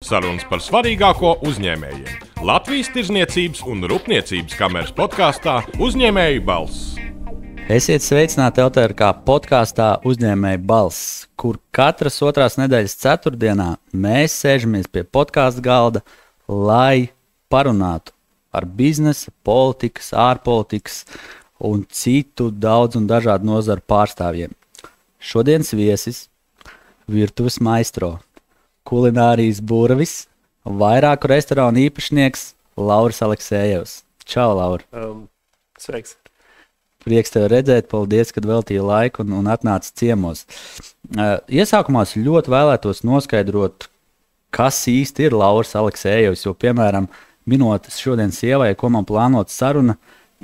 Sarunas par svarīgāko uzņēmējiem. Latvijas Tirdzniecības un Rūpniecības kameras podkāstā Uzņēmēju balss. Esiet sveicināti LTRK podkāstā Uzņēmēju balss, kur katras otrās nedēļas ceturtdienā mēs sēžamies pie podkāstu galda, lai parunātu ar biznesa, politikas, ārpolitikas un citu daudz un dažādu nozaru pārstāvjiem. Šodienas viesis – virtuves maistro, kulinārijas burvis, vairāku restorānu īpašnieks Lauris Aleksējevs. Čau, Lauri! Sveiks! Prieks tevi redzēt, paldies, kad veltīji laiku un atnāci ciemos. Iesākumā es ļoti vēlētos noskaidrot, kas īsti ir Lauris Aleksējevs, jo, piemēram, minot šodien sievai, ko man plānot saruna,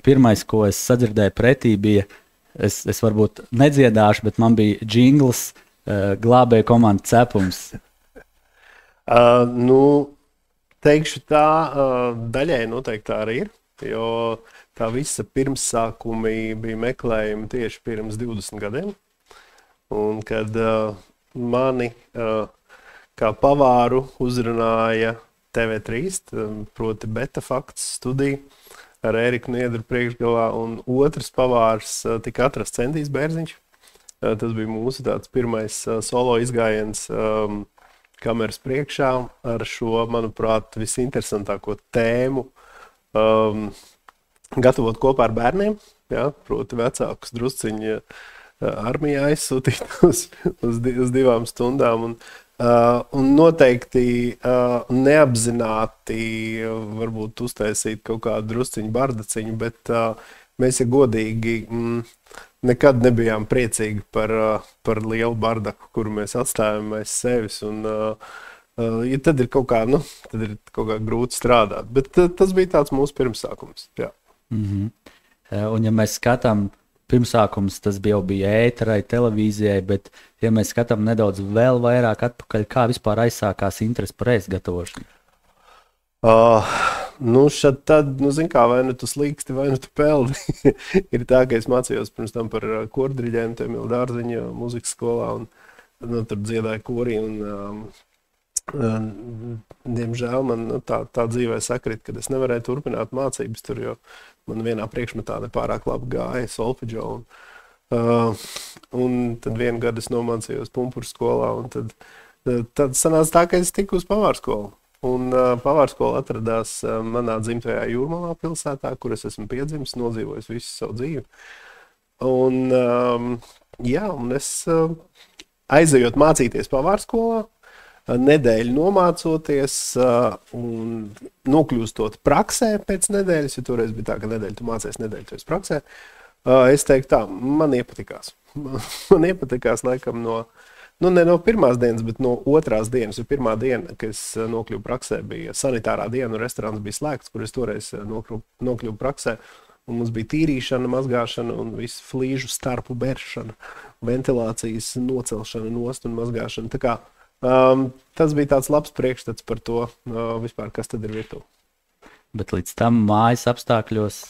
pirmais, ko es sadzirdēju pretī, bija, es varbūt nedziedāšu, bet man bija džingls glābēju komandu cepums. Teikšu tā, daļai noteikti tā arī ir, jo tā visa pirmsākumi bija meklējumi tieši pirms 20 gadiem. Un kad mani kā pavāru uzrunāja TV3, proti Beta Fakts studija ar Ēriku Niedru priekšgalā, un otrs pavārs tika atrasts Centijs Bērziņš. Tas bija mūsu tāds pirmais solo izgājiens kameras priekšā ar šo, manuprāt, visinteresantāko tēmu gatavot kopā ar bērniem, ja, proti vecākus drusciņi armijā aizsūtīt uz 2 stundām un noteikti neapzināti varbūt uztaisīt kaut kādu drusciņu bardaciņu, bet mēs, ja godīgi, nekad nebijām priecīgi par lielu bardaku, kuru mēs atstājam aiz sevis, un ja tad ir kaut kā grūti strādāt. Bet tas bija tāds mūsu pirmsākums, jā. Un ja mēs skatām, pirmsākums tas jau bija ēterai, televīzijai, bet ja mēs skatām nedaudz vēl vairāk atpakaļ, kā vispār aizsākās interesi par ēst gatavošanu? Šad tad, zin kā, vai nu tu slīksti, vai nu tu peldi. Ir tā, ka es mācījos pirms tam par kordriģēm, Emīla Dārziņa muzikas skolā, un tur dziedāju korī, un diemžēl man tā dzīvē sakrit, kad es nevarēju turpināt mācības tur, jo man vienā priekšmetā nepārāk labi gāja solfeģo. Un tad vienu gadu es nomācījos Pumpuru skolā, un tad sanāca tā, ka es tiku uz pavārskolu. Un pavārskola atradās manā dzimtajā Jūrmalā pilsētā, kur es esmu piedzimis, nodzīvojis visu savu dzīvi. Un es aizejot mācīties pavārskolā, nedēļu nomācoties un nokļūstot praksē pēc nedēļas, jo toreiz bija tā, ka nedēļu tu mācies, nedēļu tu esi praksē, es teiktu tā, man iepatikās. Man iepatikās laikam ne no pirmās dienas, bet no otrās dienas, jo pirmā diena, kad es nokļuvu praksē, bija sanitārā diena, un restorāns bija slēgts, kur es toreiz nokļuvu praksē, un mums bija tīrīšana, mazgāšana un visu flīžu starpu bēršana, ventilācijas nocelšana nost un mazgāšana. Tā kā tas bija tāds labs priekšstats par to vispār, kas tad ir virtuve. Bet līdz tam mājas apstākļos?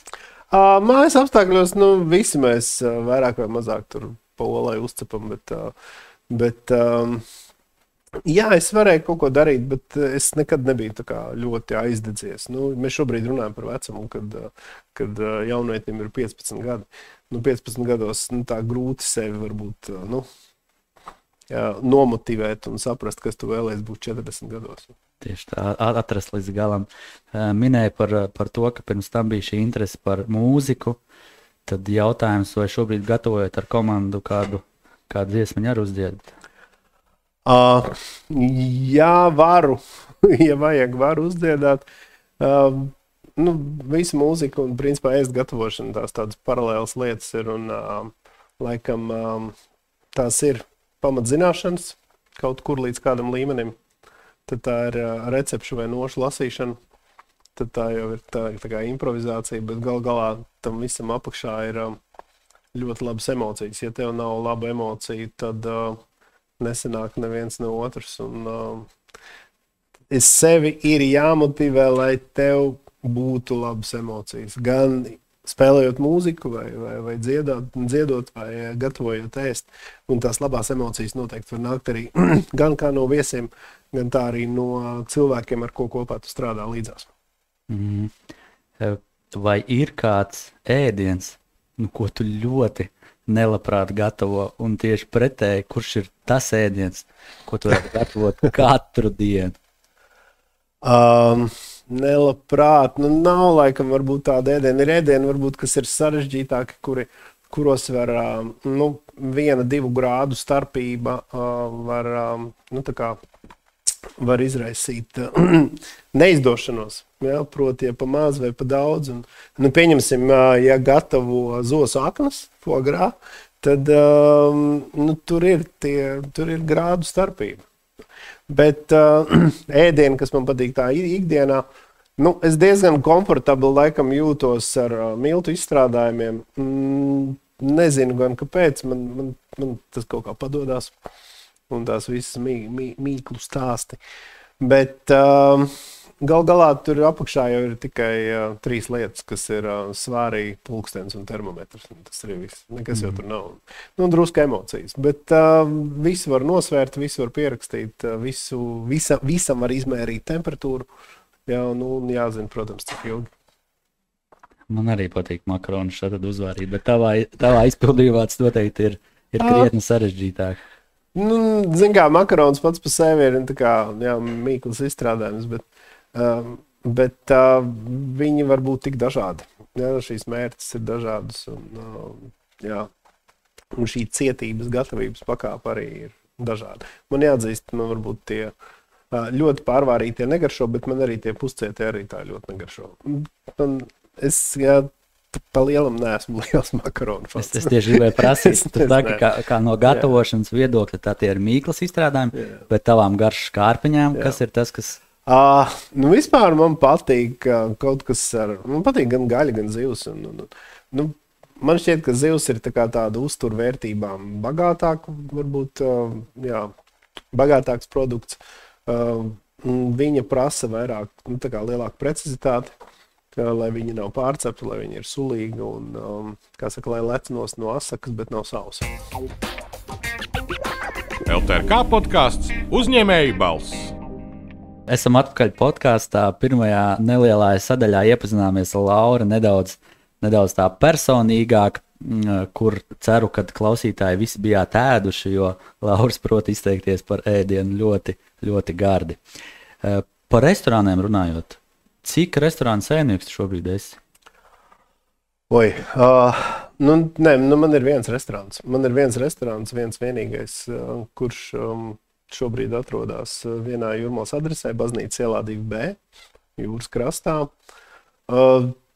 Mājas apstākļos, visi mēs vairāk vai mazāk tur pa olai uzcepam, bet jā, es varēju kaut ko darīt, bet es nekad nebiju tā kā ļoti aizdedzies. Mēs šobrīd runājam par vecumu, kad jaunvietim ir 15 gadi. 15 gados tā grūti sevi varbūt, nomotivēt un saprast, kas tu vēlēs būt 40 gados. Tieši tā, atrast līdz galam. Minēja par to, ka pirms tam bija šī interese par mūziku, tad jautājums, vai šobrīd gatavojat ar komandu kādu dziesmiņu arī uzdziedat? Jā, varu. Ja vajag, varu uzdziedāt. Visa mūzika un principā ēst gatavošana tādas paralēlas lietas ir un laikam tās ir pamatzināšanas kaut kur līdz kādam līmenim, tad tā ir recepšu vai nošu lasīšana, tad tā jau ir tā kā improvizācija, bet galā tam visam apakšā ir ļoti labas emocijas. Ja tev nav laba emocija, tad nesanāk neviens ne otrs. Un sevi ir jāmotivē, lai tev būtu labas emocijas. Gan spēlējot mūziku, vai dziedot, vai gatavojot ēst. Un tās labās emocijas noteikti var nākt arī gan kā no viesiem, gan tā arī no cilvēkiem, ar ko kopā tu strādā līdzās. Vai ir kāds ēdiens, ko tu ļoti nelabprāt gatavo, un tieši pretēji, kurš ir tas ēdiens, ko tu vari gatavot katru dienu? Nelabprāt, nav laikam varbūt tāda ēdiena. Ir ēdieni, varbūt, kas ir sarežģītāki, kuros var 1-2 grādu starpība var izraisīt neizdošanos. Ja, proti, ja pa maz vai pa daudz. Un, pieņemsim, ja gatavo zosu aknas, foie, tad tur ir grādu starpība. Bet ēdieni, kas man patīk tā ikdienā, es diezgan komfortabli laikam jūtos ar miltu izstrādājumiem. Nezinu gan kāpēc, man tas kaut kā padodās un tās visas mīklu stāsti. Bet gal galā tur apakšā jau ir tikai 3 lietas, kas ir svārī, pulkstens un termometrs. Tas arī viss. Nekas jau tur nav. Drusku emocijas. Bet visu var nosvērt, visu var pierakstīt, visam var izmērīt temperatūru. Jā, un jāzina, protams, cik ilgi. Man arī patīk makaroni šādi uzvārīt, bet tavā izpildījumā tas noteikti ir krietni sarežģītāk. Zin kā, makarons pats pa sevi ir mīkls izstrādājums, bet viņi var būt tik dažādi. Jā, šīs mērķis ir dažādas, un šī cietības, gatavības pakāpe arī ir dažāda. Man jāatzīst, man varbūt tie ļoti pārvārītie negaršo, bet man arī tie puscietie arī tā ļoti negaršo. Es pa lielam neesmu liels makaronu fans. Es tieši gribēju prasīt, tu saki, kā no gatavošanas viedokļa, tā tie ir mīklas izstrādājumi, bet tavām garšas kārpiņām, kas ir tas, kas... Vispār man patīk kaut kas man patīk gan gaļa, gan zivs. Man šķiet, ka zivs ir tāda uzturvērtībām bagātāk, varbūt, bagātāks produkts. Viņa prasa vairāk, lielāku precizitāti, lai viņi nav pārcepti, lai viņi ir sulīgi un, lai lecinos no asakas, bet nav sausa. LTRK podcasts Uzņēmēju balss. Esam atpakaļ podkāstā. Pirmajā nelielā sadaļā iepazināmies ar Lauru nedaudz tā personīgāk, kur ceru, ka klausītāji visi bijāt ēduši, jo Lauris prot izteikties par ēdienu ļoti, ļoti gardi. Par restorāniem runājot, cik restorānu saimnieks šobrīd esi? Man ir viens restorāns. Viens vienīgais, kurš šobrīd atrodas vienā Jūrmalas adresē, Baznīcas ielā 2B, Jūras krastā.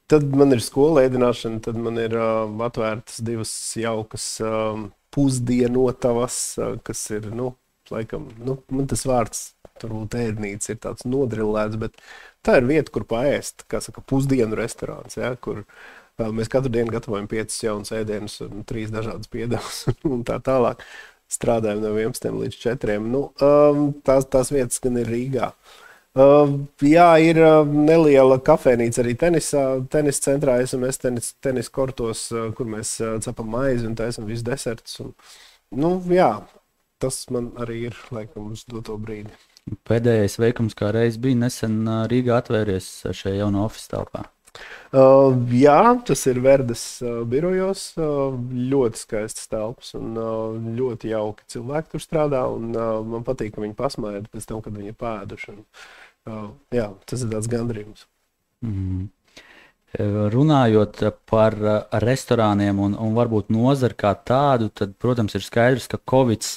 Tad man ir skola ēdināšana, tad man ir atvērtas 2 jaukas pusdienotavas, kas ir, man tas vārds, turbūt ēdnīca ir tāds nodrillēts, bet tā ir vieta, kur paēst, kā saka, pusdienu restorāns, ja, kur mēs katru dienu gatavojam 5 jaunas ēdienas un 3 dažādas piedevas un tā tālāk. Strādājam no 11 līdz 4. Tās vietas gan ir Rīgā. Ir neliela kafejnīca arī tenisa centrā. Esam tenis kortos, kur mēs cepam maizi un taisam visu desertus. Tas man arī ir, laikam, uz doto brīdi. Pēdējais veikums kā reiz bija nesen Rīgā atvēries šajā jaunā ofisa telpā. Tas ir Verdes birojos, ļoti skaistas telpas un ļoti jauki cilvēki tur strādā, un man patīk, ka viņi pasmēja pēc tam, kad viņi ir pēduši. Tas ir tāds gandrījums. Runājot par restorāniem un varbūt nozari kā tādu, tad, protams, ir skaidrs, ka Covid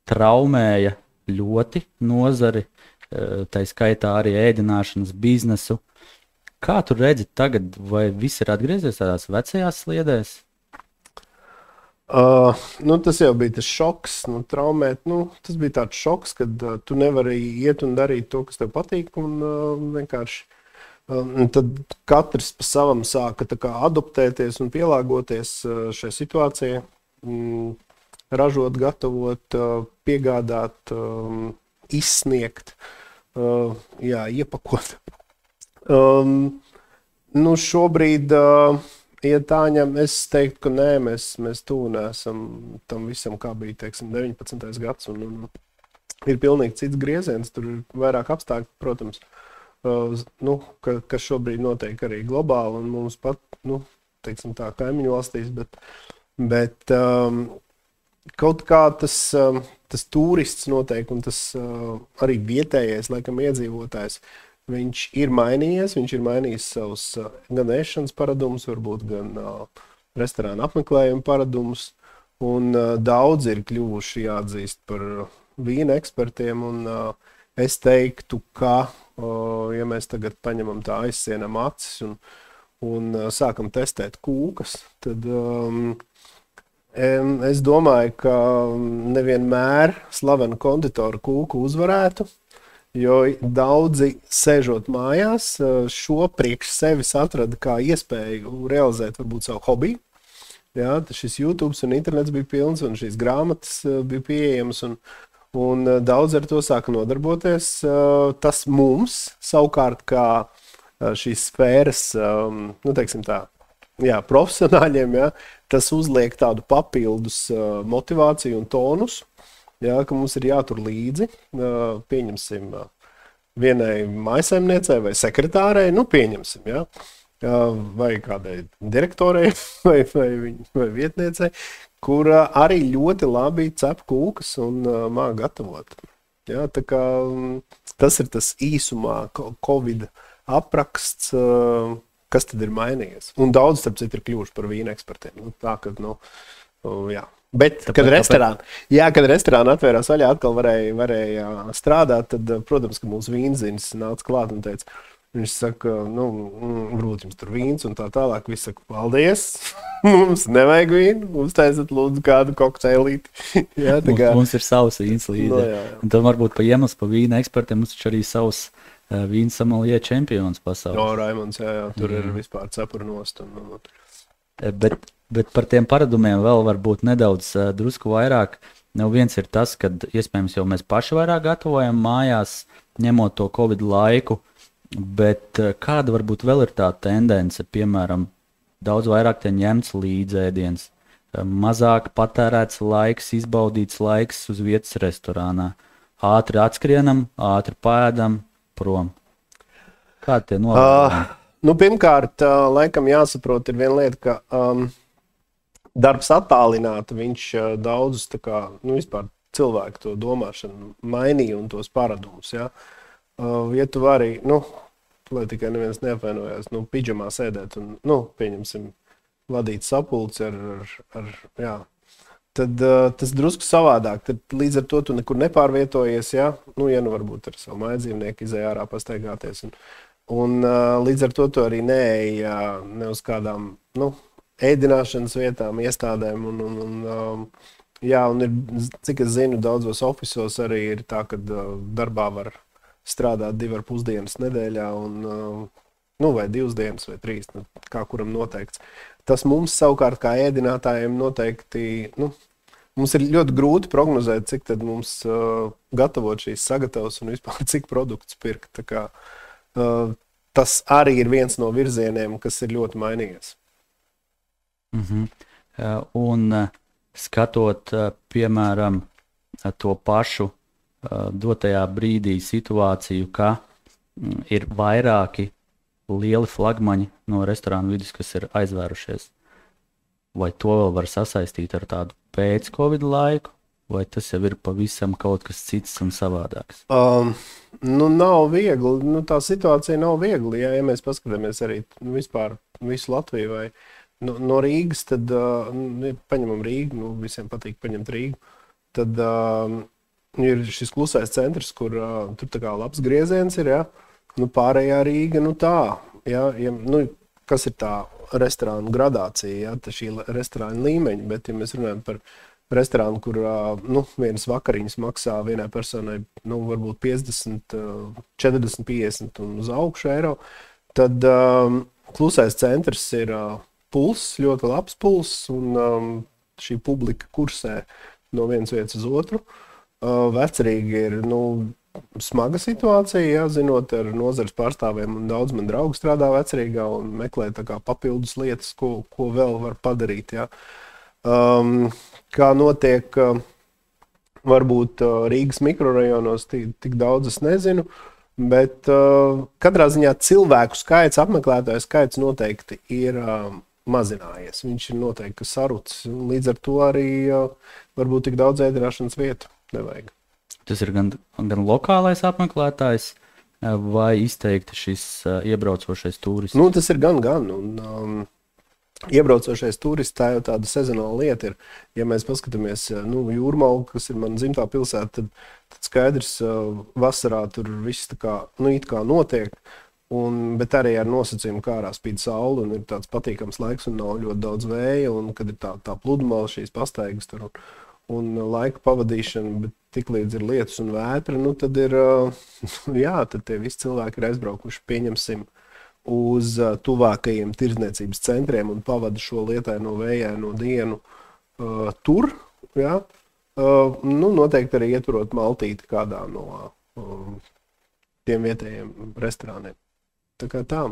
traumēja ļoti nozari, tā skaitā arī ēdināšanas biznesu. Kā tu redzi tagad, vai viss ir atgriezies tādās vecajās sliedēs? Tas jau bija tas šoks, traumēt. Tas bija tāds šoks, kad tu nevari iet un darīt to, kas tev patīk, un vienkārši. Tad katrs pa savam sāka adaptēties un pielāgoties šai situācijai, ražot, gatavot, piegādāt, izsniegt, iepakot. Nu, šobrīd, ja tā ņem, es teiktu, ka nē, mēs tuvu neesam tam visam, kā bija, teiksim, 19. gads, un ir pilnīgi cits grieziens, tur ir vairāk apstākļi, protams, kas šobrīd notiek arī globāli, un mums pat, teiksim tā, kaimiņu valstīs, bet kaut kā tas turists noteikti, un tas arī vietējais, laikam, iedzīvotājs, viņš ir mainījis savus gan ēšanas paradumus, varbūt gan restorāna apmeklējuma paradumus, un daudz ir kļuvuši jāatzīst par vīna ekspertiem, un es teiktu, ka, ja mēs tagad paņemam tā aizsienam acis un sākam testēt kūkas, tad es domāju, ka nevienmēr slavena konditora kūku uzvarētu, jo daudzi sēžot mājās šo priekš sevis atrada kā iespēju realizēt varbūt savu hobiju. Jā, šis YouTube un internets bija pilns, un šīs grāmatas bija pieejamas, un daudz ar to sāka nodarboties. Tas mums, savukārt, kā šīs sfēras, teiksim tā, profesionāļiem, tas uzliek tādu papildus motivāciju un tonus, ka mums ir jātur līdzi, pieņemsim vienai mājsaimniecei vai sekretārei, pieņemsim, vai kādai direktorei vai vietniecei, kura arī ļoti labi cep kūkas un māk gatavot. Tā kā tas ir tas īsumā Covid apraksts, kas tad ir mainījies. Un daudz, starp citu, ir kļuvuši par vīna ekspertiem. Tā, ka, jā. Bet, kad restorāna atvērās vaļā, atkal varēja strādāt, tad, protams, ka mūsu vīnzinis nāca klāt un teica, viņš saka, varbūt jums tur vīns un tā tālāk. Visi saka, paldies, mums nevajag vīnu, uztaisat lūdzu kādu kokteilīti. Mums ir savs vīns līdzi. Un tad varbūt pa iemeslu pa vīna ekspertiem mums taču arī savs vīna sommelier čempions pasaules. Raimonds, tur ir vispār cepura nost. Bet par tiem paradumiem vēl varbūt nedaudz drusku vairāk. Viens ir tas, ka iespējams jau mēs paši vairāk gatavojam mājās, ņemot to Covid laiku, bet kāda varbūt vēl ir tā tendence, piemēram, daudz vairāk te ņemts līdzēdiens, mazāk patērēts laiks, izbaudīts laiks uz vietas restorānā. Ātri atskrienam, ātri pēdam, prom. Kādi tie novērojumi? Pirmkārt, laikam jāsaprot ir viena lieta, ka darbs attālināti, viņš daudzus vispār cilvēku to domāšanu mainīja un tos paradumus. Ja tu vari, lai tikai neviens neapvainojās, pidžamā sēdēt un, pieņemsim, vadīt sapulci tad tas drusku savādāk. Tad līdz ar to tu nekur nepārvietojies, ja varbūt ar savu mājdzīvnieku izēj ārā pastaigāties. Un līdz ar to tu arī neej ne uz kādām, ēdināšanas vietām, iestādēm. Un ir, cik es zinu, daudzos ofisos arī ir tā, ka darbā var strādāt 2,5 dienas nedēļā, vai 2 dienas vai 3, kā kuram noteikts. Tas mums savukārt kā ēdinātājiem noteikti, mums ir ļoti grūti prognozēt, cik tad mums gatavot šīs sagatavas un vispār cik produktus pirkt. Tā kā tas arī ir viens no virzieniem, kas ir ļoti mainījies. Un skatot, piemēram, to pašu dotajā brīdī situāciju, ka ir vairāki lieli flagmaņi no restorānu vidus, kas ir aizvērušies. Vai to vēl var sasaistīt ar tādu pēc-Covid laiku, vai tas jau ir pavisam kaut kas cits un savādāks? Nav viegli. Tā situācija nav viegli. Ja mēs paskatāmies arī vispār visu Latviju vai no Rīgas, tad paņemam Rīgu, visiem patīk paņemt Rīgu, tad ir šis klusais centrs, kur tur tā kā labs grieziens ir, pārējā Rīga, kas ir tā restorānu gradācija, tā šī restorāna līmeņa, bet ja mēs runājam par restorānu, kur vienas vakariņas maksā vienai personai, varbūt 50, 40, 50 un uz augšu eiro, tad klusais centrs ir pulss, ļoti labs pulss, un šī publika kursē no vienas vietas uz otru. Vecerīgi ir, smaga situācija, jā, zinot ar nozares pārstāvjiem, un daudz man draugu strādā Vecrīgā un meklē tā kā papildus lietas, ko vēl var padarīt. Jā. Kā notiek varbūt Rīgas mikrorajonos, tik daudz es nezinu, bet katrā ziņā cilvēku skaits, apmeklētāju skaits noteikti ir mazinājies. Viņš ir noteikti sarucis, un līdz ar to arī varbūt tik daudz ēdināšanas vietu nevajag. Tas ir gan lokālais apmeklētājs vai izteikti šis iebraucošais turists? Nu, tas ir gan. Un, iebraucošais turists tā jau tāda sezonāla lieta ir. Ja mēs paskatāmies Jūrmalu, kas ir mana dzimtā pilsēta, tad skaidrs vasarā tur viss tā kā, it kā notiek, bet arī ar nosacījumu, kā ārā spīd saule un ir tāds patīkams laiks un nav ļoti daudz vēja, un kad ir tā pludmale, šīs pastaigas tur un laika pavadīšana, bet tiklīdz ir lietus un vētra, tad ir, tad tie visi cilvēki ir aizbraukuši, pieņemsim, uz tuvākajiem tirdzniecības centriem un pavada šo lietaino vējaino dienu tur, jā. Noteikti arī ieturot maltīti kādā no tiem vietējiem restorāniem. Tā kā tā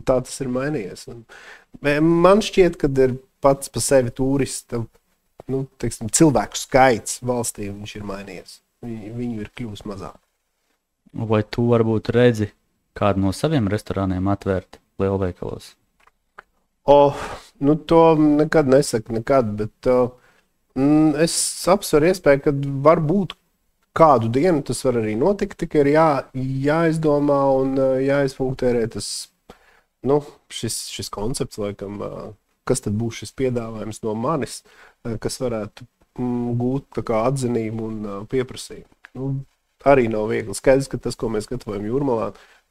tas ir mainījies. Man šķiet, ka ir pats pa sevi turista, cilvēku skaits valstī viņš ir mainījies. Viņu ir kļūst mazāk. Vai tu varbūt redzi kādu no saviem restorāniem atvērt lielveikalos? To nekad nesaku, bet es apsveru iespēju, ka varbūt kādu dienu tas var arī notikt, tikai ir jāizdomā un jāizpunktērē tas, šis koncepts, laikam, kas tad būs šis piedāvājums no manis, kas varētu gūt tā kā atzinību un pieprasījumu. Arī nav viegli. Skaidrs, ka tas, ko mēs gatavojam Jūrmalā,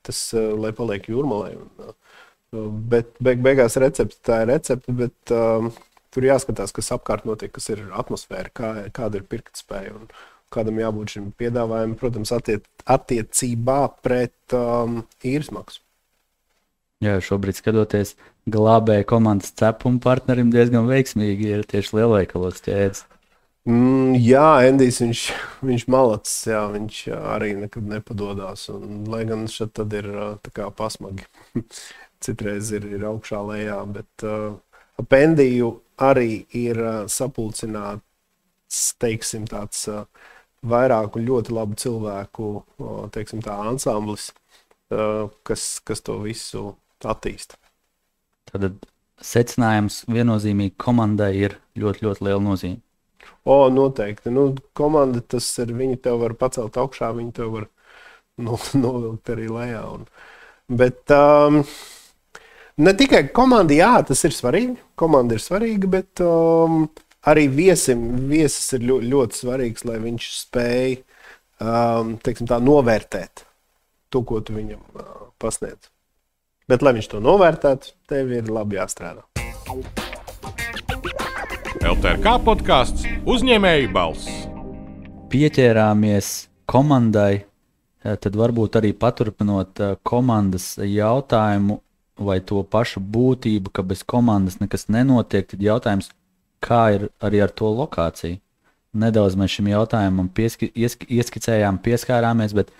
tas, lai paliek Jūrmalai. Bet beigās recepte, tā ir recepte, bet tur jāskatās, kas apkārt notiek, kas ir atmosfēra, kāda ir pirktspēja un kādam jābūt šim piedāvājumam, protams, attiecībā pret īres maksu. Jā, šobrīd skatoties, glābēja komandas cepuma partnerim diezgan veiksmīgi ir tieši lielveikalos ķēdes. Jā, Endijs, viņš malacis, jā, viņš arī nekad nepadodās, un lai gan šeit tad ir tā kā pasmagi, citreiz ir augšā lejā, bet ap Endiju arī ir sapulcināts, teiksim, tāds vairāku ļoti labu cilvēku, teiksim, tā ansamblis, kas to visu attīsta. Tad secinājums viennozīmīgi komandai ir ļoti, ļoti liela nozīme. Noteikti. Komanda, tas ir, viņi tev var pacelt augšā, viņi tev var novilkt arī lejā. Bet ne tikai komanda, jā, tas ir svarīgi. Komanda ir svarīga, bet arī viesis ir ļoti svarīgs, lai viņš spēj, teiksim tā, novērtēt to, ko tu viņam pasniedz. Bet, lai viņš to novērtētu, tev ir labi jāstrādā. LTRK podkāsts Uzņēmēju balss. Pieķērāmies komandai, tad varbūt arī paturpinot komandas jautājumu vai to pašu būtību, ka bez komandas nekas nenotiek, tad jautājums, kā ir arī ar to lokāciju? Nedaudz mēs šim jautājumam ieskicējām, pieskārāmies, bet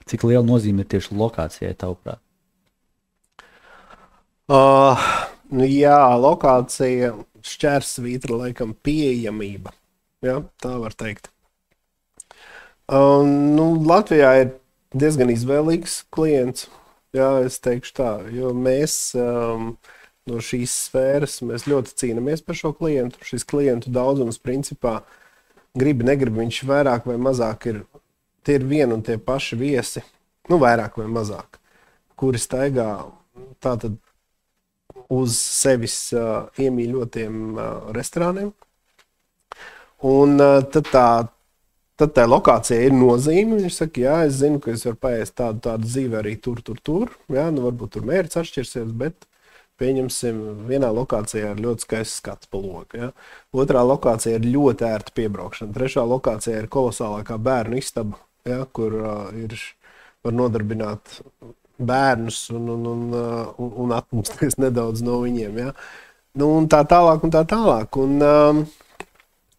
cik liela nozīme ir tieši lokācijai tavuprāt? Jā, lokācija, šķērsvītra, laikam, pieejamība. Jā, tā var teikt. Latvijā ir diezgan izvēlīgs klients. Jā, es teikšu tā, jo mēs no šīs sfēras mēs ļoti cīnāmies par šo klientu. Šis klientu daudzums principā negrib viņš vairāk vai mazāk ir, tie ir vien un tie paši viesi, vairāk vai mazāk, kuri staigā tātad uz sevis iemīļotiem restorāniem. Un tad tā lokācija ir nozīme. Viņš saka, jā, es zinu, ka es varu paēst tādu dzīvi arī tur. Jā, varbūt tur mērķis atšķirsies, bet pieņemsim, vienā lokācijā ir ļoti skaists skats pa logu. Jā. Otrā lokācija ir ļoti ērta piebraukšana. Trešā lokācija ir kolosālākā bērnu istaba, jā, kur var nodarbināt bērnus un atpūsties nedaudz no viņiem. Ja? Un tā tālāk.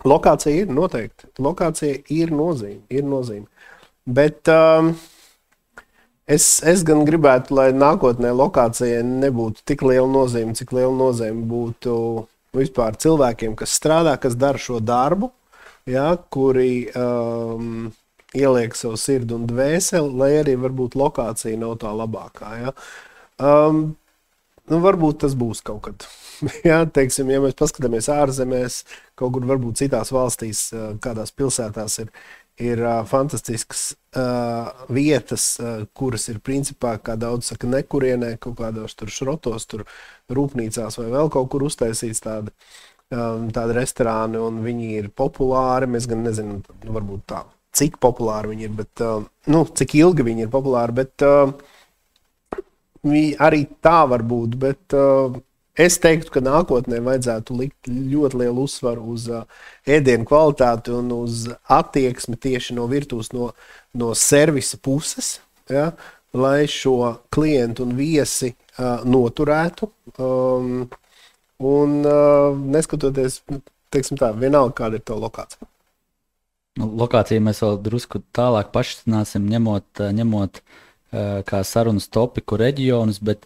Lokācija ir noteikti. Lokācija ir nozīme. Bet es gan gribētu, lai nākotnē lokācijai nebūtu tik liela nozīme, cik liela nozīme būtu vispār cilvēkiem, kas strādā, kas dara šo darbu, ja, kuri ieliek savu sirdi un dvēseli, lai arī varbūt lokācija nav tā labākā. Ja. Varbūt tas būs kaut kad. Ja, teiksim, ja mēs paskatāmies ārzemēs, kaut kur varbūt citās valstīs, kādās pilsētās ir fantastiskas vietas, kuras ir principā, kā daudz saka, nekurienē, kaut kādos tur šrotos, tur rūpnīcās vai vēl kaut kur uztaisīts tādi restorāni, un viņi ir populāri. Mēs gan nezinām, varbūt tā, cik populāri viņi ir, bet, cik ilgi viņi ir populāri, bet arī tā var būt, bet es teiktu, ka nākotnē vajadzētu likt ļoti lielu uzsvaru uz ēdienu kvalitāti un uz attieksmi tieši no virtuves, no servisa puses, ja, lai šo klientu un viesi noturētu. Un neskatoties, teiksim tā, vienalga, kāda ir tā lokācija. Lokāciju mēs vēl drusku tālāk pašcināsim, ņemot kā sarunas topiku reģionus, bet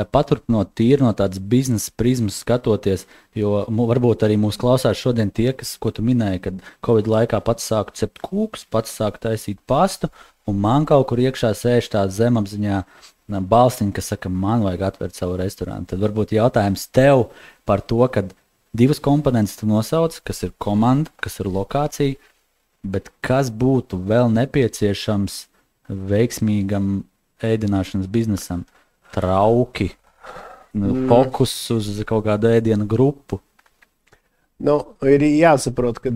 paturpinot tīri no tādas biznesa prizmas skatoties, jo varbūt arī mūs klausās šodien tie, ko tu minēji, kad Covid laikā pats sāku cept kūkus, pats sāku taisīt pastu, un man kaut kur iekšā sēž tā zemapziņā balstiņa, kas saka, man vajag atvērt savu restorānu. Tad varbūt jautājums tev par to, kad divas komponentes tu nosauc, kas ir komanda, kas ir lokācija, bet kas būtu vēl nepieciešams veiksmīgam ēdināšanas biznesam? Trauki, fokus uz kaut kādu ēdienu grupu. Ir jāsaprot, ka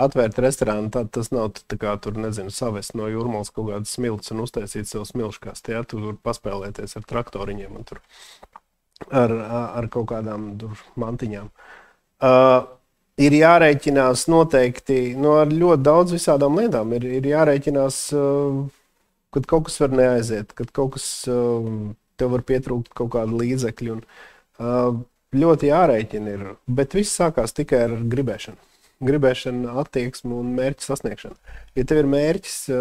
atvērt restorānu, tas nav tā kā tur, nezinu, savest no Jūrmalas kaut kādas smilts un uztaisīt sev smilškasti. Ja? Tur paspēlēties ar traktoriņiem un tur ar kaut kādām tur mantiņām. Ir jārēķinās noteikti ar ļoti daudz visādām lietām. Ir jārēķinās, kad kaut kas var neaiziet, kad kaut kas tev var pietrūkt kaut kādu līdzekļu. Ļoti jārēķina ir, bet viss sākās tikai ar gribēšanu. Gribēšana, attieksme un mērķa sasniegšana. Ja tev ir mērķis,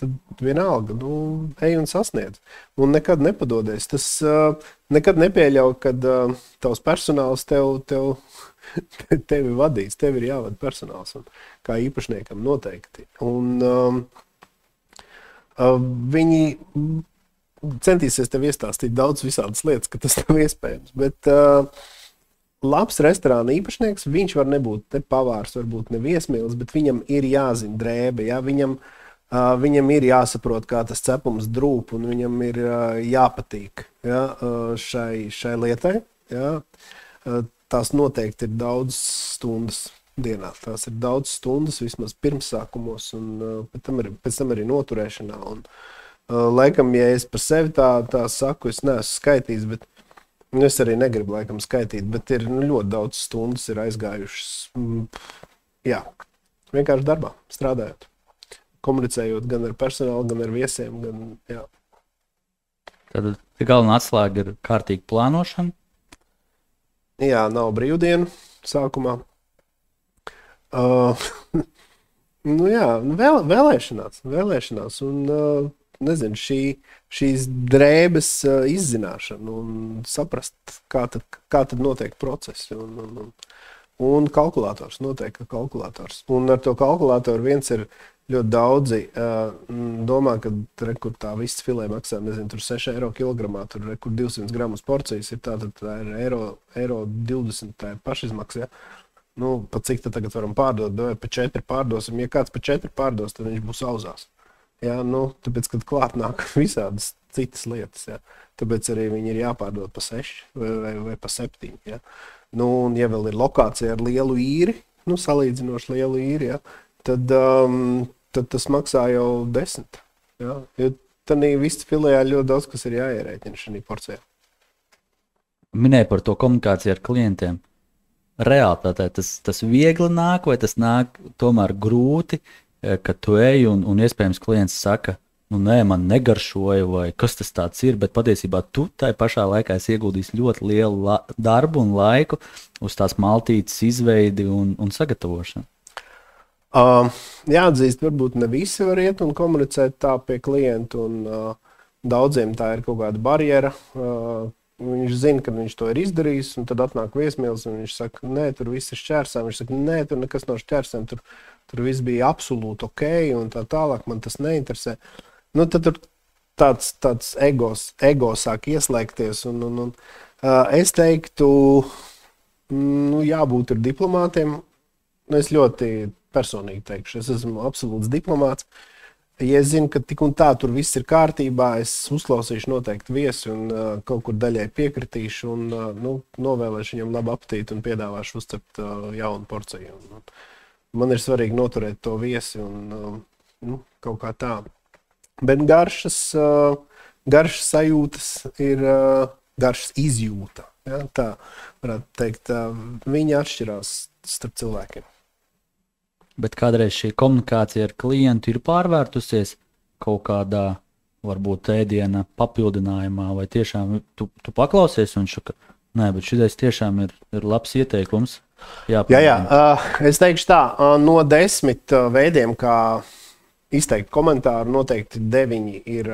tad vienalga, ej un sasniedz. Un nekad nepadodies. Tas nekad nepieļauj, kad tavs personāls tevi vadīs. Tev ir jāvada personāls, un kā īpašniekam noteikti. Un viņi centīsies tev iestāstīt daudz visādas lietas, ka tas nav iespējams. Bet labs restorāna īpašnieks, viņš var nebūt ne pavārs, varbūt ne viesmīlis, bet viņam ir jāzina drēbe, ja? Viņam ir jāsaprot, kā tas cepums drūp, un viņam ir jāpatīk, ja? šai lietai. Ja? Tās noteikti ir daudz stundas dienā. Tās ir daudz stundas vismaz pirmsākumos, un pēc tam arī noturēšanā. Un, laikam, ja es par sevi tā saku, es neesmu skaitījis, bet es arī negribu laikam skaitīt, bet ir ļoti daudz stundas ir aizgājušas, jā, vienkārši darbā, strādājot, komunicējot gan ar personālu, gan ar viesiem, gan, jā. Tad galvenā atslēga ir kārtīga plānošana? Jā, nav brīvdienu sākumā. Jā, vēlēšanās un, nezinu, šīs drēbes izzināšana un saprast, kā tad notiek procesi. Un kalkulators, noteikti kalkulators. Un ar to kalkulatoru viens ir ļoti daudzi domā, ka rekur tā viss filē maksā, nezinu, tur 6 eiro kilogramā, tur rekur 200 gramus porcijas ir tā ir eiro 20, tā ir pašizmaksa, ja? Pa cik tad tagad varam pārdot, vai pa 4 pārdosim, ja kāds pa 4 pārdos, tad viņš būs auzās. Ja? Tāpēc, kad klāt nāk visādas citas lietas, ja? Tāpēc arī viņi ir jāpārdod pa 6 vai pa 7, ja? Un ja vēl ir lokācija ar lielu īri, salīdzinoši lielu īri, ja? Tad tas maksā jau 10. Ja? Jo tad viss filējā ļoti daudz, kas ir jāierēķina šajā porcijā. Minēja par to komunikāciju ar klientiem. Realitātē tas viegli nāk, vai tas nāk tomēr grūti, ka tu ej un iespējams klients saka, nē, man negaršoja, vai kas tas tāds ir, bet patiesībā tu tai pašā laikā esi ieguldījis ļoti lielu darbu un laiku uz tās maltītes izveidi un sagatavošanu. Jāatzīst, varbūt ne visi var iet un komunicēt tā pie klientu, un daudziem tā ir kaut kāda barjera. Viņš zina, ka viņš to ir izdarījis, un tad atnāk viesmīlis, un viņš saka, nē, tur viss ir šķērsām. Viņš saka, nē, tur nekas nav šķērsām, tur viss bija absolūti ok, un tā tālāk man tas neinteresē. Nu, tad tur tāds ego sāk ieslēgties, un es teiktu, jābūt ir diplomātiem. Es ļoti personīgi teikšu, es esmu absolūts diplomāts. Ja es zinu, ka tik un tā tur viss ir kārtībā, es uzklausīšu noteikti viesi un kaut kur daļai piekritīšu un novēlēšu viņam labu apetīti un piedāvāšu uzcept jaunu porciju. Man ir svarīgi noturēt to viesi un kaut kā tā. Bet garšas sajūtas ir garšas izjūta. Ja? Tā varētu teikt, viņi atšķirās starp cilvēkiem. Bet kādreiz šī komunikācija ar klientu ir pārvērtusies kaut kādā, varbūt, ēdiena papildinājumā, vai tiešām tu paklausies un šaka, nē, bet šitais tiešām ir labs ieteikums. Jā, es teikšu tā, no 10 veidiem, kā izteikt komentāru, noteikti 9 ir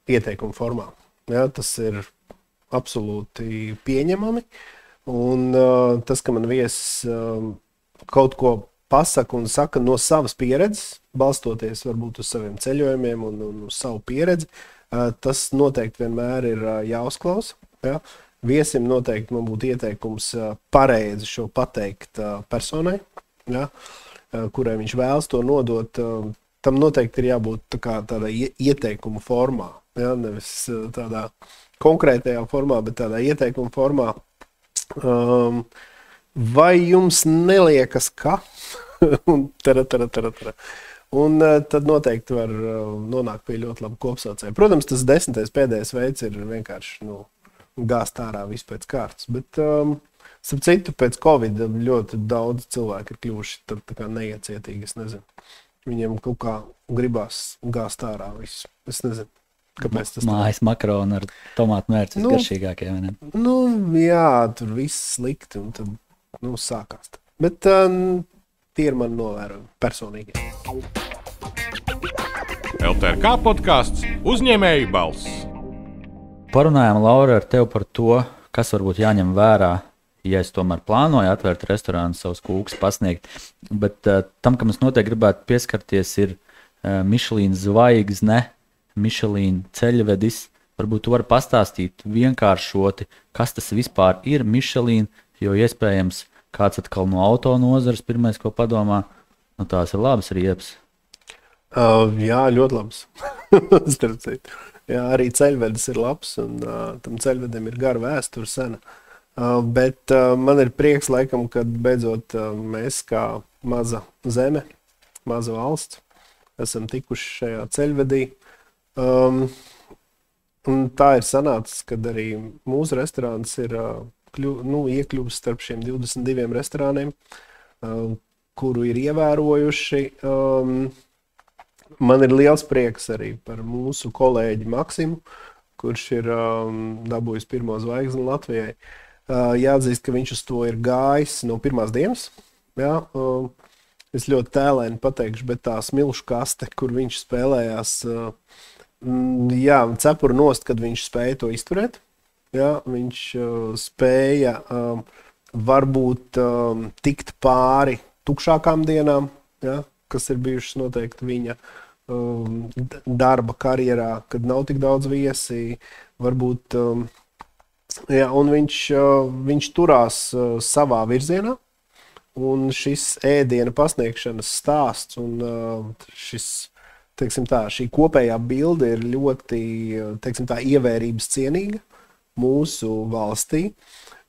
ieteikuma formā. Ja, tas ir absolūti pieņemami, un tas, ka man viesis kaut ko pasaka un saka no savas pieredzes, balstoties varbūt uz saviem ceļojumiem un uz savu pieredzi, tas noteikti vienmēr ir jāuzklausa. Ja? Viesim noteikti man būtu ieteikums pareizi šo pateikt personai, ja? Kurai viņš vēlas to nodot. Tam noteikti ir jābūt tādā ieteikuma formā, ja? Nevis tādā konkrētajā formā, bet tādā ieteikuma formā. Vai jums neliekas, ka? Un tad noteikti var nonākt pie ļoti laba kopsaucēja. Protams, tas 10. pēdējais veids ir vienkārši gāzt ārā visu pēc kārtas. Bet, starp citu, pēc Covid ļoti daudz cilvēku ir kļuvuši tā kā neiecietīgi, es nezinu. Viņiem kaut kā gribās gāzt ārā visu. Es nezinu. Kāpēc tas mājas makaroni ar tomātu mērci garšīgākie, vai ne? Jā, tur viss slikti, un tad, sākās. Bet tie ir mani novērojumi personīgi. LTRK podkāsts Uzņēmēju balss. Parunājām, Laura, ar tevi par to, kas varbūt jāņem vērā, ja es tomēr plānoju atvērt restorānu, savus kūkus pasniegt. Bet tam, kam es noteikti gribētu pieskarties, ir Michelin zvaigzne, Michelin ceļvedis. Varbūt tu vari pastāstīt vienkāršoti, kas tas vispār ir Michelin, jo iespējams kāds atkal no auto nozares pirmais, ko padomā, tās ir labas riepas. Jā, ļoti labs. Starp citu. Jā, arī ceļvedis ir labs, un tam ceļvedim ir gara vēsture sena. Bet man ir prieks, laikam, kad beidzot mēs kā maza zeme, maza valsts, esam tikuši šajā ceļvedī. Un tā ir sanācis, kad arī mūsu restorāns ir iekļuvis starp šiem 22 restorāniem, kuru ir ievērojuši. Man ir liels prieks arī par mūsu kolēģi Maksimu, kurš ir dabūjis 1. zvaigzni Latvijai. Jāatzīst, ka viņš uz to ir gājis no pirmās dienas. Jā, es ļoti tēlēni pateikšu, bet tā smilšu kaste, kur viņš spēlējās, cepuru nost, kad viņš spēja to izturēt. Jā, viņš spēja varbūt tikt pāri tukšākām dienām, jā, kas ir bijušas noteikti viņa darba karjerā, kad nav tik daudz viesi. Varbūt, un viņš turās savā virzienā. Un šis ēdiena pasniegšanas stāsts un šī kopējā bilde ir ļoti, ievērības cienīga mūsu valstī.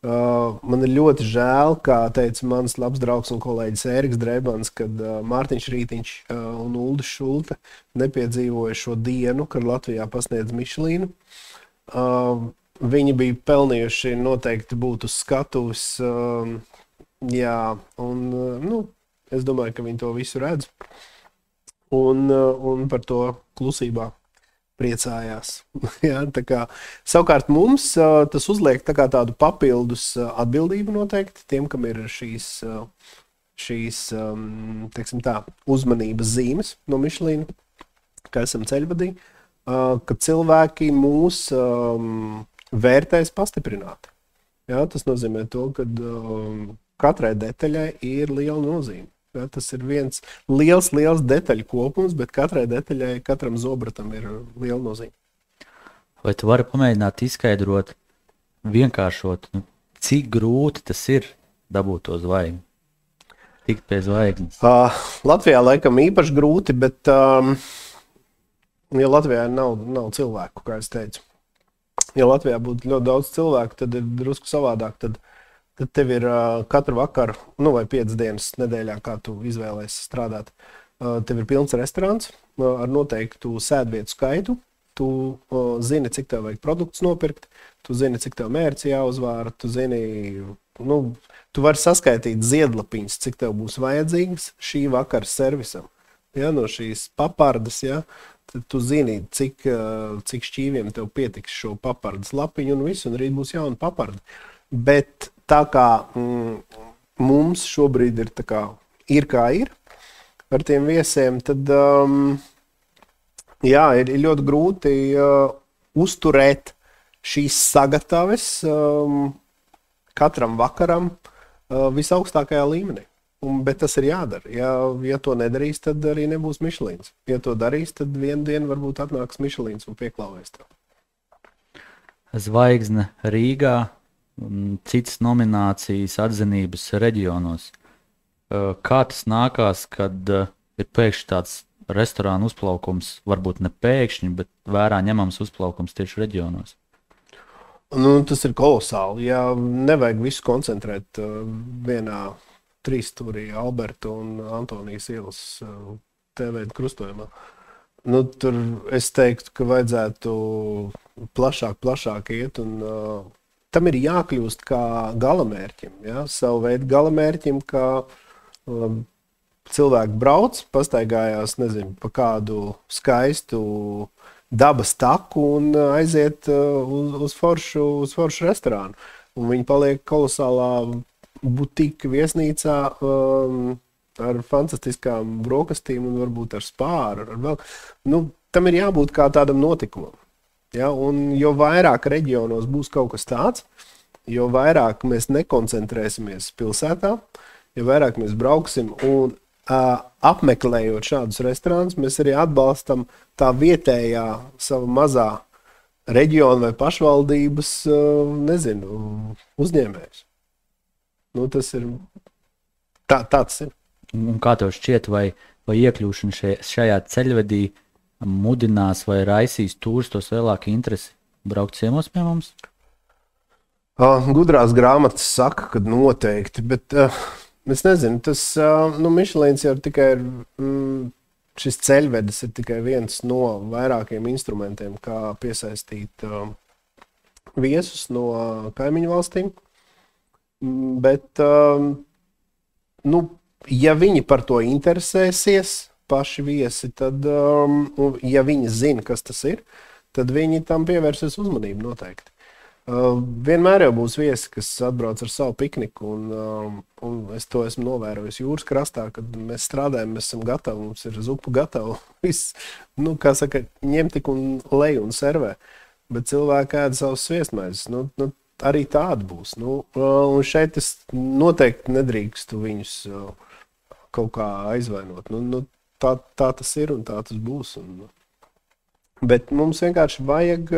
Man ir ļoti žēl, kā teica mans labs draugs un kolēģis Ēriks Drebans, kad Mārtiņš Rītiņš un Uldis Šulte nepiedzīvoja šo dienu, kad Latvijā pasniedz Michelinu. Viņi bija pelnījuši noteikti būt uz skatuves. Jā, un es domāju, ka viņi to visu redz. Un par to klusībā priecājās. Jā, savukārt mums tas uzliek tādu papildus atbildību noteikti tiem, kam ir šīs šīs teiksim tā, uzmanības zīmes no Michelina, ka esam ceļvadī, ka cilvēki mūs vērtēs pastiprināti. Ja, tas nozīmē to, ka katrai detaļai ir liela nozīme. Ja, tas ir viens liels detaļu kopums, bet katrai detaļai, katram zobratam ir liela nozīme. Vai tu vari pamēģināt izskaidrot, vienkāršot, cik grūti tas ir dabūt to zvaigzni? Tikt pie zvaigznes. Latvijā laikam īpaši grūti, bet ja Latvijā nav cilvēku, kā es teicu. Ja Latvijā būtu ļoti daudz cilvēku, tad ir drusku savādāk. Tad tev ir katru vakaru, vai 5 dienas nedēļā, kā tu izvēlēsi strādāt. Tev ir pilns restorāns ar noteiktu sēdvietu skaitu. Tu zini, cik tev vajag produktus nopirkt, tu zini, cik tev mērķi jāuzvāra, tu zini, tu vari saskaitīt ziedlapiņas, cik tev būs vajadzīgs šī vakara servisam. Ja, no šīs papardas, ja, tad tu zini, cik šķīviem tev pietiks šo papardas lapiņu un visu, un rīt būs jauna paparda. Bet tā kā mums šobrīd ir tā kā ir ar tiem viesiem, tad jā, ir ļoti grūti uzturēt šīs sagataves katram vakaram visaugstākajā līmenī. Bet tas ir jādara. Ja to nedarīs, tad arī nebūs Michelins. Ja to darīs, tad vienu dienu varbūt atnāks Michelins un pieklāvēs tev. Zvaigzne Rīgā, citas nominācijas atzinības reģionos. Kā tas nākās, kad ir pēkšņi tāds restorānu uzplaukums, varbūt ne pēkšņi, bet vērā ņemams uzplaukums tieši reģionos? Tas ir kolosāli. Ja nevajag visu koncentrēt vienā trīsstūrī Alberta un Antonijas ielas TV krustojumā. Tur es teiktu, ka vajadzētu plašāk iet, un tam ir jākļūst kā galamērķim, ja? Savu veidu galamērķim, kā cilvēki brauc, pastaigājās, nezinu, pa kādu skaistu dabas taku un aiziet uz foršu restorānu. Un viņi paliek kolosālā butika viesnīcā ar fantastiskām brokastīm un varbūt ar spāru. Tam ir jābūt kā tādam notikumam. Ja? Un jo vairāk reģionos būs kaut kas tāds, jo vairāk mēs nekoncentrēsimies pilsētā, jo vairāk mēs brauksim un apmeklējot šādus restorānus, mēs arī atbalstam tā vietējā sava mazā reģiona vai pašvaldības, uzņēmējus. Tas ir tāds ir. Un kā tev šķiet, vai iekļūšana šajā ceļvedī mudinās vai raisīs turistos lielāku interesi braukt ciemos pie mums? Gudrās grāmatas saka, ka noteikti, bet es nezinu, tas Michelins jau tikai ir, šis ceļvedis ir tikai viens no vairākiem instrumentiem, kā piesaistīt viesus no kaimiņu valstīm. Bet, ja viņi par to interesēsies, paši viesi, tad, ja viņi zina, kas tas ir, tad viņi tam pievērsies uzmanību noteikti. Vienmēr jau būs viesi, kas atbrauc ar savu pikniku, un es to esmu novērojis jūras krastā, kad mēs strādājam, mēs esam gatavi, mums ir zupa gatava, viss, kā saka, ņem tik un lej un servē, bet cilvēki ēda savus sviestmaizes, arī tāda būs. Un šeit es noteikti nedrīkstu viņus kaut kā aizvainot. Tā tas ir un tā tas būs. Bet mums vienkārši vajag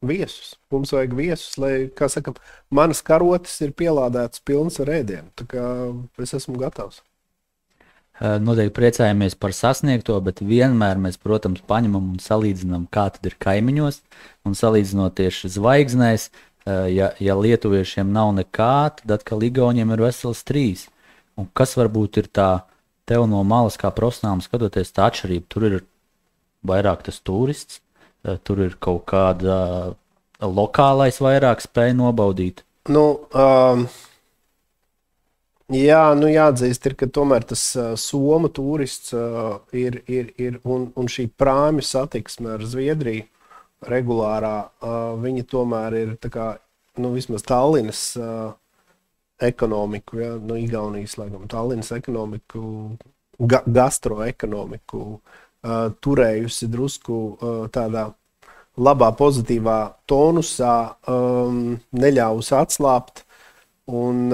viesus. Mums vajag viesus, lai, kā sakam, manas karotes ir pielādētas pilnas ar ēdienu. Tā kā es esmu gatavs. Noteikti priecājamies par sasniegto, bet vienmēr mēs, protams, paņemam un salīdzinām, kā tad ir kaimiņos, un salīdzinot tieši zvaigznēs, ja lietuviešiem nav nekā, tad atkal igauniem ir vesels 3. Un kas varbūt ir tā tev no malas kā profesionālam skatoties tā atšķirība? Tur ir vairāk tas turists, tur ir kaut kāda lokālais vairāk spēja nobaudīt. Jā, jāatzīst, ka tomēr tas somu turists ir un šī prāmju satiksme ar Zviedriju regulārā, viņi tomēr ir tā kā, vismaz Tallinas ekonomiku, ja, no Igaunijas, laikam, Tallinas ekonomiku, gastroekonomiku turējusi drusku tādā labā, pozitīvā tonusā, neļāvusi atslābt. Un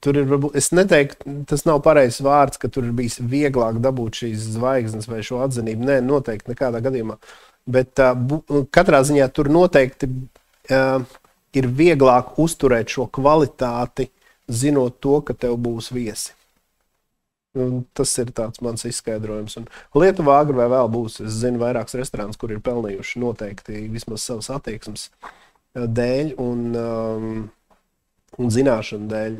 tur ir, varbūt, es neteiktu, tas nav pareizs vārds, ka tur ir bijis vieglāk dabūt šīs zvaigznes vai šo atzinību. Nē, noteikti nekādā gadījumā. Bet katrā ziņā tur noteikti ir vieglāk uzturēt šo kvalitāti, zinot to, ka tev būs viesi. Un tas ir tāds mans izskaidrojums. Un Lietuvā agri vai vēl būs. Es zinu vairākus restorānus, kur ir pelnījuši noteikti vismaz savas attieksmes dēļ un zināšanu dēļ.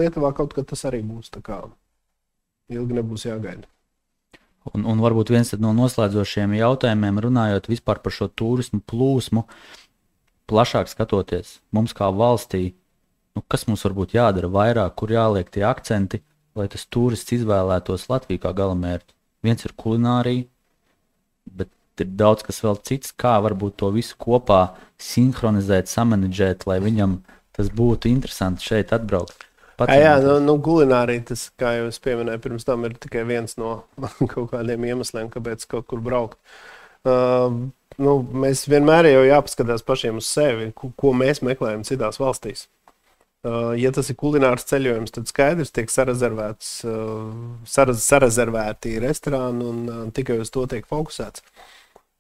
Lietuvā kaut kad tas arī būs, tā kā ilgi nebūs jāgaida. Un varbūt viens no noslēdzošiem jautājumiem, runājot vispār par šo turismu plūsmu, plašāk skatoties mums kā valstī, kas mums varbūt jādara vairāk, kur jāliek tie akcenti, lai tas turists izvēlētos Latviju kā galamērķi. Viens ir kulinārija, bet ir daudz kas vēl cits, kā varbūt to visu kopā sinhronizēt, samanedžēt, lai viņam tas būtu interesanti šeit atbraukt. Jā, kulinārija, tas, kā jau es pieminēju, pirms tam ir tikai viens no kaut kādiem iemesliem, kāpēc kaut kur braukt. Mēs vienmēr jau jāpaskatās pašiem uz sevi, ko mēs meklējam citās valstīs. Ja tas ir kulinārs ceļojums, tad skaidrs tiek sarezervēti restorāni un tikai uz to tiek fokusēts.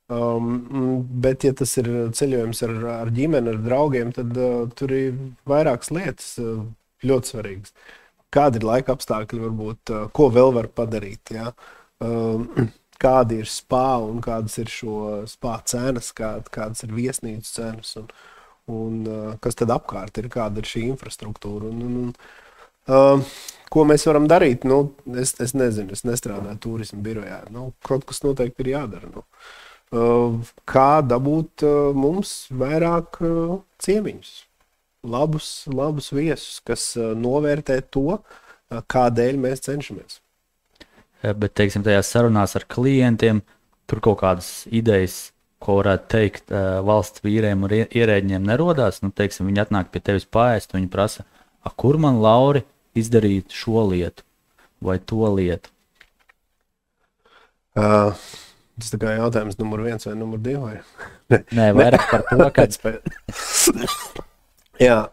Bet, ja tas ir ceļojums ar ģimeni, ar draugiem, tad tur ir vairākas lietas ļoti svarīgas. Kādi ir laika apstākļi, varbūt, ko vēl var padarīt, ja? Kādi ir spā un kādas ir šo spā cenas, kādas ir viesnīcu cenas un kas tad apkārt ir, kāda ir šī infrastruktūra. Ko mēs varam darīt? Es nezinu, es nestrādāju turismu birojā. Kaut kas noteikti ir jādara. Kā dabūt mums vairāk ciemiņus, labus viesus, kas novērtē to, kādēļ mēs cenšamies. Bet, teiksim, tajās sarunās ar klientiem, tur kaut kādas idejas, ko varētu teikt valsts vīriem un ierēģiem nerodās. Teiksim, viņi atnāk pie tevis paēst, viņi prasa, kur man, Lauri, izdarīt šo lietu vai to lietu? Tas tā kā jautājums numur 1 vai numur 2? Vai? Nē, vairāk par to, kad... Jā,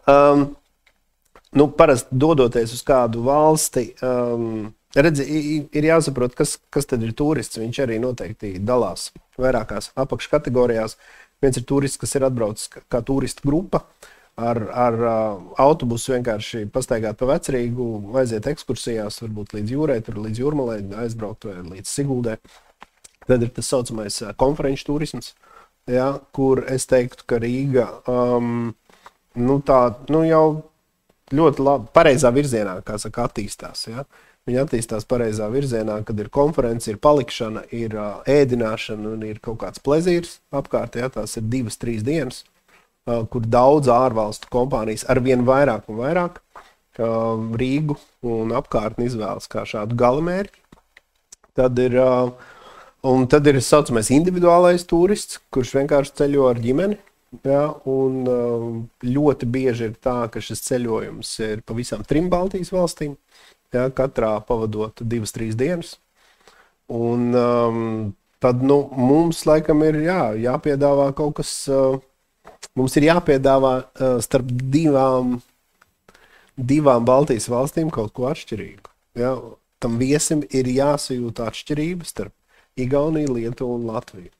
parasti dodoties uz kādu valsti, redzi, ir jāsaprot, kas tad ir turists. Viņš arī noteikti dalās vairākās apakškategorijās. Viens ir turists, kas ir atbraucis kā turistu grupa ar autobusu vienkārši pastaigāt pa Vecrīgu, aiziet ekskursijās, varbūt līdz jūrai, tur līdz Jūrmalai, aizbraukt vai līdz Siguldē. Tad ir tas saucamais konferenču turisms, ja, kur es teiktu, ka Rīga jau ļoti labi, pareizā virzienā, kā saka, attīstās. Ja. Viņa attīstās pareizā virzienā, kad ir konference, ir palikšana, ir ēdināšana un ir kaut kāds plezīrs apkārt. Ja, tās ir 2-3 dienas, kur daudz ārvalstu kompānijas arvien vairāk un vairāk Rīgu un apkārtni izvēlas kā šādu galamērķi. Tad ir saucamais individuālais turists, kurš vienkārši ceļo ar ģimeni. Ja, un ļoti bieži ir tā, ka šis ceļojums ir pa visām 3 Baltijas valstīm. Ja, katrā pavadot 2-3 dienas. Un tad mums laikam ir jāpiedāvā kaut kas, mums ir jāpiedāvā starp divām Baltijas valstīm kaut ko atšķirīgu. Ja, tam viesim ir jāsajūt atšķirības starp Igauniju, Lietuvu un Latviju.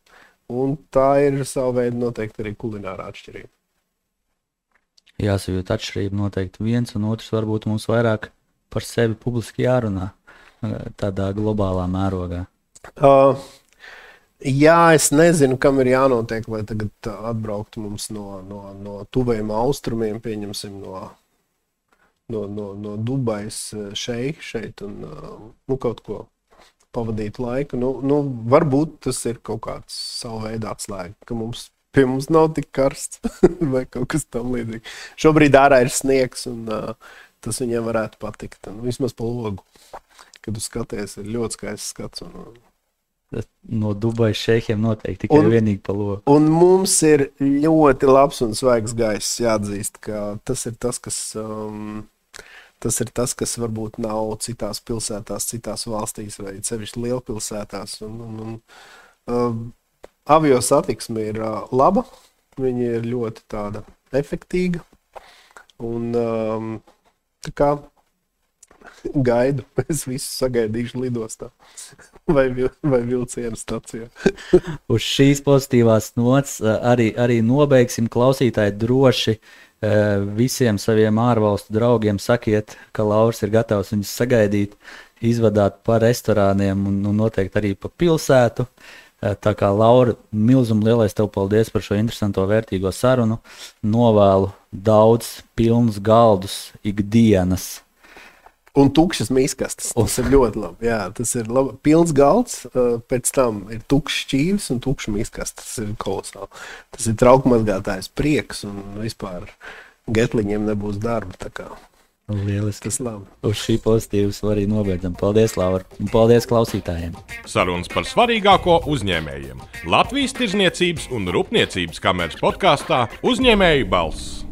Un tā ir savu veidu noteikti arī kulinārā atšķirība. Jāsajūt atšķirība noteikti viens, un otrs varbūt mums vairāk par sevi publiski jārunā tādā globālā mērogā. Es nezinu, kam ir jānotiek, lai tagad atbrauktu mums no tuvajiem austrumiem, pieņemsim no Dubajas šeiki šeit un kaut ko pavadīt laiku. Varbūt tas ir kaut kāds savu veidu atslēga, ka pie mums nav tik karsts vai kaut kas tam līdzīgi. Šobrīd ārā ir sniegs un tas viņiem varētu patikt. Vismaz pa logu, kad tu skaties, ir ļoti skaists skats. No Dubajas šeikiem noteikti tikai vienīgi pa logu. Un mums ir ļoti labs un svaigs gaiss, jāatzīst, ka tas ir tas, kas Tas ir tas, kas varbūt nav citās pilsētās, citās valstīs vai sevišķi lielpilsētās. Avio satiksme ir laba, viņa ir ļoti tāda efektīga. Un tā kā gaidu, es visu sagaidīšu lidostā vai vilcienu stacijā. Uz šīs pozitīvās nots arī nobeigsim. Klausītāji droši visiem saviem ārvalstu draugiem sakiet, ka Lauris ir gatavs viņus sagaidīt, izvadāt pa restorāniem un noteikti arī pa pilsētu. Tā kā Laura, milzum lielais tev paldies par šo interesanto vērtīgo sarunu. Novēlu daudz pilnus galdus ikdienas. Un tukšas miskastes. Tas ir ļoti labi. Jā, tas ir labi. Pilns galds, pēc tam ir tukšs šķīvis un tukša miskastes. Tas ir kolosāli. Tas ir traukmazgātājs prieks un vispār getliņiem nebūs darba. Tā kā lieliski. Tas labi. Uz šī pozitīvas arī nobeidzam. Paldies, Laura. Un paldies klausītājiem. Sarunas par svarīgāko uzņēmējiem. Latvijas Tirdzniecības un Rūpniecības kameras podkāstā Uzņēmēju balss.